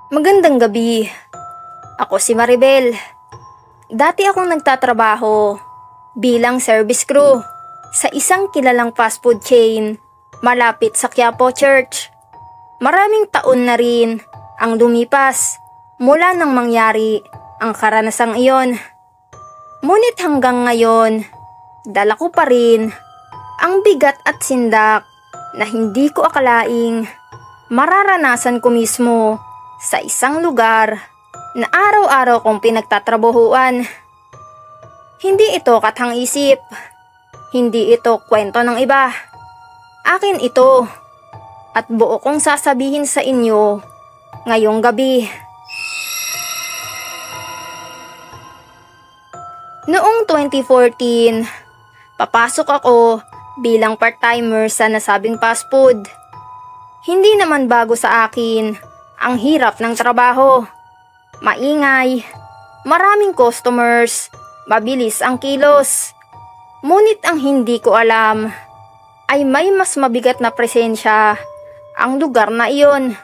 Magandang gabi. Ako si Maribel. Dati akong nagtatrabaho bilang service crew sa isang kilalang fast food chain malapit sa Quiapo Church. Maraming taon na rin ang lumipas mula nang mangyari ang karanasang iyon. Ngunit hanggang ngayon, dala ko pa rin ang bigat at sindak na hindi ko akalaing mararanasan ko mismo sa isang lugar na araw-araw kong pinagtatrabahuan. Hindi ito kathang-isip. Hindi ito kwento ng iba. Akin ito. At buo kong sasabihin sa inyo ngayong gabi. Noong 2014, papasok ako bilang part-timer sa nasabing fast food. Hindi naman bago sa akin ang hirap ng trabaho. Maingay, maraming customers, mabilis ang kilos. Ngunit ang hindi ko alam ay may mas mabigat na presensya ang lugar na iyon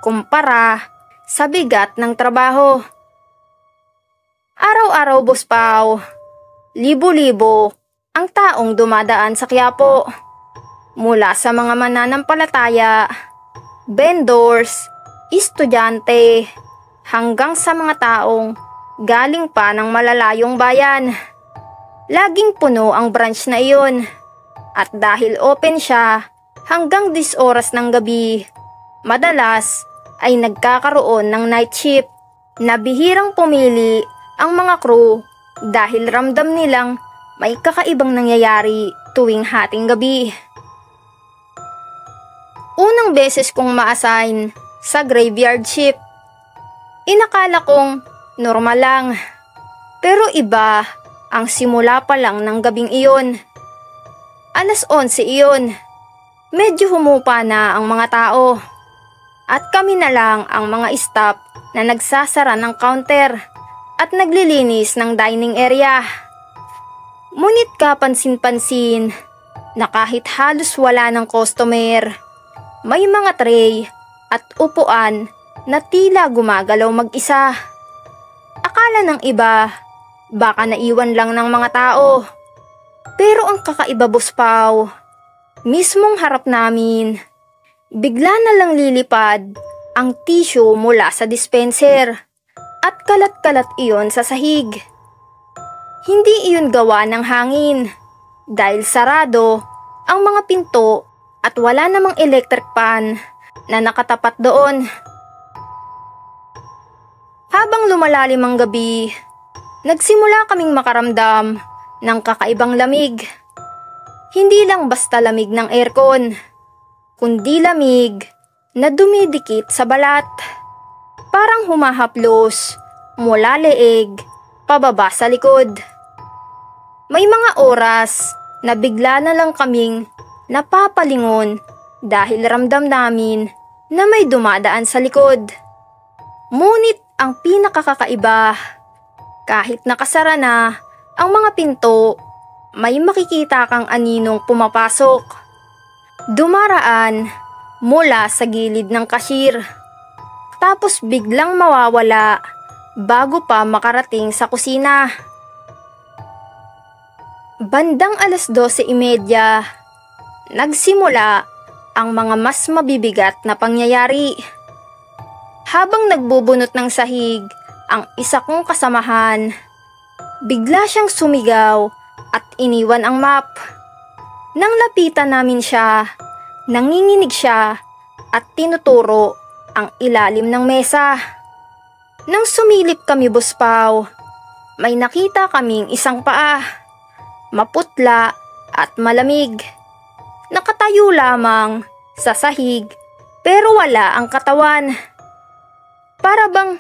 kumpara sa bigat ng trabaho. Araw-araw, Boss Pao, libo-libo ang taong dumadaan sa Quiapo. Mula sa mga mananampalataya, vendors, estudyante, hanggang sa mga taong galing pa ng malalayong bayan. Laging puno ang branch na iyon. At dahil open siya hanggang 10 oras ng gabi, madalas ay nagkakaroon ng night shift na bihirang pumili ang mga crew dahil ramdam nilang may kakaibang nangyayari tuwing hating gabi. Unang beses kong ma-assign sa graveyard shift. Inakala kong normal lang. Pero iba ang simula pa lang ng gabing iyon. 11:00 iyon. Medyo humupa na ang mga tao. At kami na lang ang mga staff na nagsasara ng counter at naglilinis ng dining area. Ngunit kapansin-pansin na kahit halos wala ng customer, may mga tray at upuan na tila gumagalaw mag-isa. Akala ng iba, baka naiwan lang ng mga tao. Pero ang kakaiba, Boss Pao, mismong harap namin, bigla na lang lilipad ang tissue mula sa dispenser at kalat-kalat iyon sa sahig. Hindi iyon gawa ng hangin dahil sarado ang mga pinto at wala namang electric pan na nakatapat doon. Habang lumalalim ang gabi, nagsimula kaming makaramdam ng kakaibang lamig. Hindi lang basta lamig ng aircon, kundi lamig na dumidikit sa balat. Parang humahaplos mula leeg pababa sa likod. May mga oras na bigla na lang kaming napapalingon dahil ramdam namin na may dumadaan sa likod. Ngunit ang pinakakakaiba, kahit nakasara na ang mga pinto, may makikita kang aninong pumapasok. Dumaraan mula sa gilid ng cashier, tapos biglang mawawala bago pa makarating sa kusina. Bandang 12:30, nagsimula ang mga mas mabibigat na pangyayari. Habang nagbubunot ng sahig ang isa kong kasamahan, bigla siyang sumigaw at iniwan ang map. Nang lapitan namin siya, nanginginig siya at tinuturo ang ilalim ng mesa. Nang sumilip kami, Boss Pao, may nakita kaming isang paa, maputla at malamig. Nakatayo lamang sa sahig pero wala ang katawan. Para bang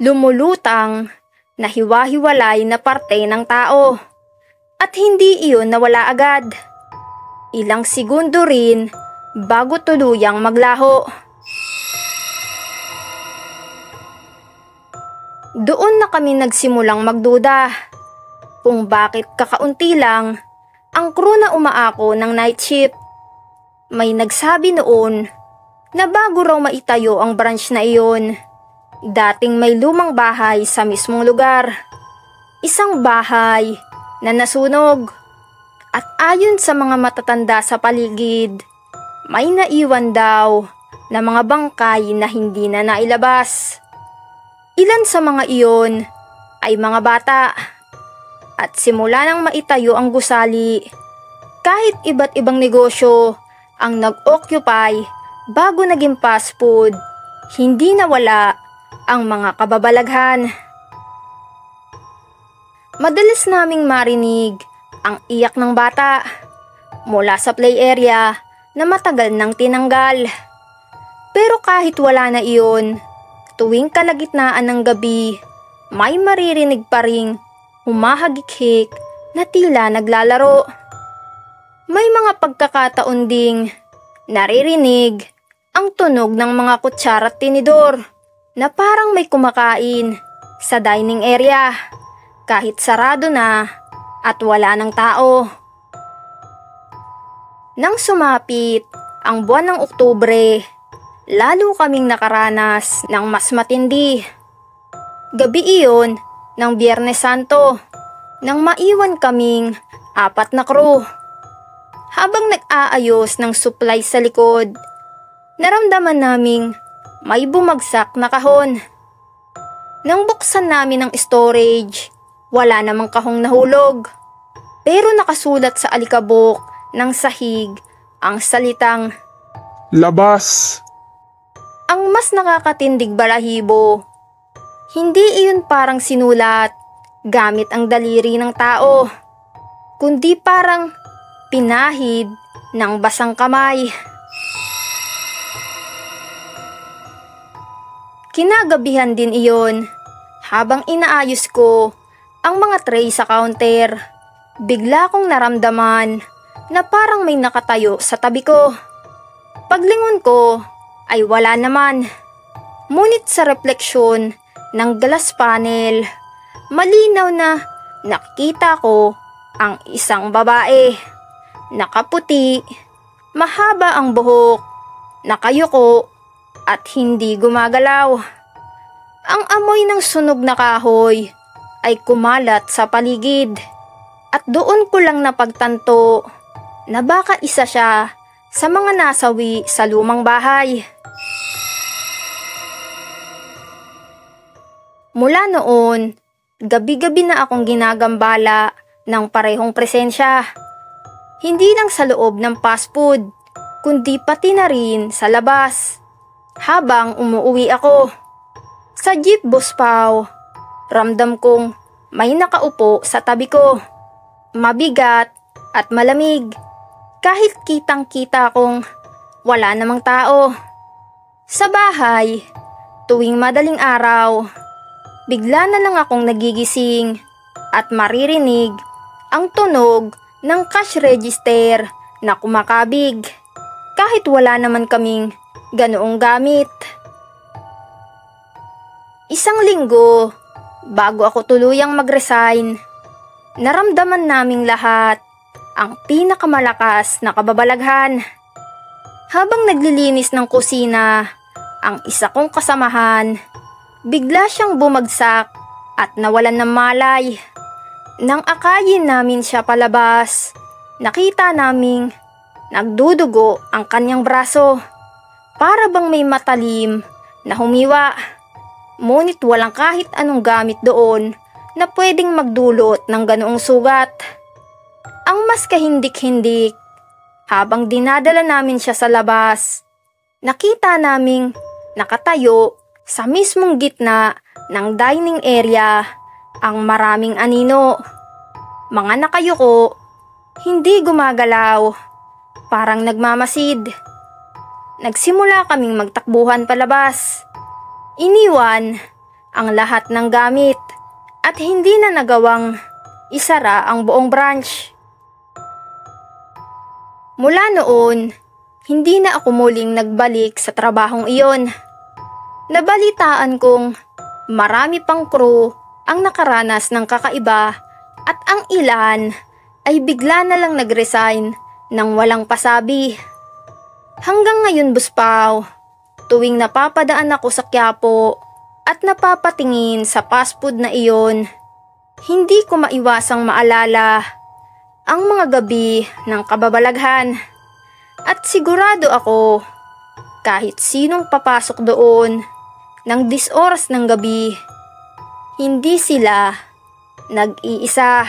lumulutang na hiwa-hiwalay na parte ng tao. At hindi iyon nawala agad. Ilang segundo rin bago tuluyang maglaho. Doon na kami nagsimulang magduda kung bakit kakaunti lang ang crew na umaako ng night shift. May nagsabi noon na bago raw maitayo ang branch na iyon, dating may lumang bahay sa mismong lugar. Isang bahay na nasunog. At ayon sa mga matatanda sa paligid, may naiwan daw na mga bangkay na hindi na nailabas. Ilan sa mga iyon ay mga bata. At simula nang maitayo ang gusali, kahit iba't ibang negosyo ang nag-occupy bago naging fast food, hindi nawala ang mga kababalaghan. Madalas naming marinig ang iyak ng bata mula sa play area na matagal nang tinanggal. Pero kahit wala na iyon, tuwing kalagitnaan ng gabi, may maririnig pa ring humahagik-hik na tila naglalaro. May mga pagkakataon ding naririnig ang tunog ng mga kutsara at tinidor na parang may kumakain sa dining area kahit sarado na at wala ng tao. Nang sumapit ang buwan ng Oktubre, lalo kaming nakaranas ng mas matindi. Gabi iyon ng Biyernes Santo nang maiwan kaming 4 na crew. Habang nag-aayos ng supply sa likod, naramdaman naming may bumagsak na kahon. Nang buksan namin ang storage, wala namang kahong nahulog. Pero nakasulat sa alikabok ng sahig ang salitang "Labas!" Ang mas nakakatindig balahibo, hindi iyon parang sinulat gamit ang daliri ng tao, kundi parang pinahid ng basang kamay. Kinagabihan din iyon, habang inaayos ko ang mga tray sa counter, bigla kong naramdaman na parang may nakatayo sa tabi ko. Paglingon ko ay wala naman. Ngunit sa refleksyon ng glass panel, malinaw na nakita ko ang isang babae. Nakaputi, mahaba ang buhok, nakayuko at hindi gumagalaw. Ang amoy ng sunog na kahoy ay kumalat sa paligid at doon ko lang napagtanto na baka isa siya sa mga nasawi sa lumang bahay. Mula noon, gabi-gabi na akong ginagambala ng parehong presensya. Hindi lang sa loob ng fast food, kundi pati na rin sa labas. Habang umuuwi ako sa jeep, Boss Pao, ramdam kong may nakaupo sa tabi ko. Mabigat at malamig, kahit kitang-kita kong wala namang tao. Sa bahay, tuwing madaling araw, bigla na lang akong nagigising at maririnig ang tunog ng cash register na kumakabig kahit wala naman kaming ganoong gamit. Isang linggo bago ako tuluyang mag-resign, naramdaman naming lahat ang pinakamalakas na kababalaghan. Habang naglilinis ng kusina ang isa kong kasamahan, bigla siyang bumagsak at nawalan ng malay. Nang akayin namin siya palabas, nakita naming nagdudugo ang kanyang braso. Para bang may matalim na humiwa. Ngunit walang kahit anong gamit doon na pwedeng magdulot ng ganoong sugat. Ang mas kahindik-hindik, habang dinadala namin siya sa labas, nakita naming nakatayo sa mismong gitna ng dining area ang maraming anino. Mga nakayuko, hindi gumagalaw, parang nagmamasid. Nagsimula kaming magtakbuhan palabas. Iniwan ang lahat ng gamit at hindi na nagawang isara ang buong branch. Mula noon, hindi na ako muling nagbalik sa trabahong iyon. Nabalitaan kong marami pang crew ang nakaranas ng kakaiba at ang ilan ay bigla na lang nag-resign nang walang pasabi. Hanggang ngayon, Boss Pao, tuwing napapadaan ako sa Quiapo, at napapatingin sa fast food na iyon, hindi ko maiwasang maalala ang mga gabi ng kababalaghan. At sigurado ako, kahit sinong papasok doon ng 10 oras ng gabi, hindi sila nag-iisa.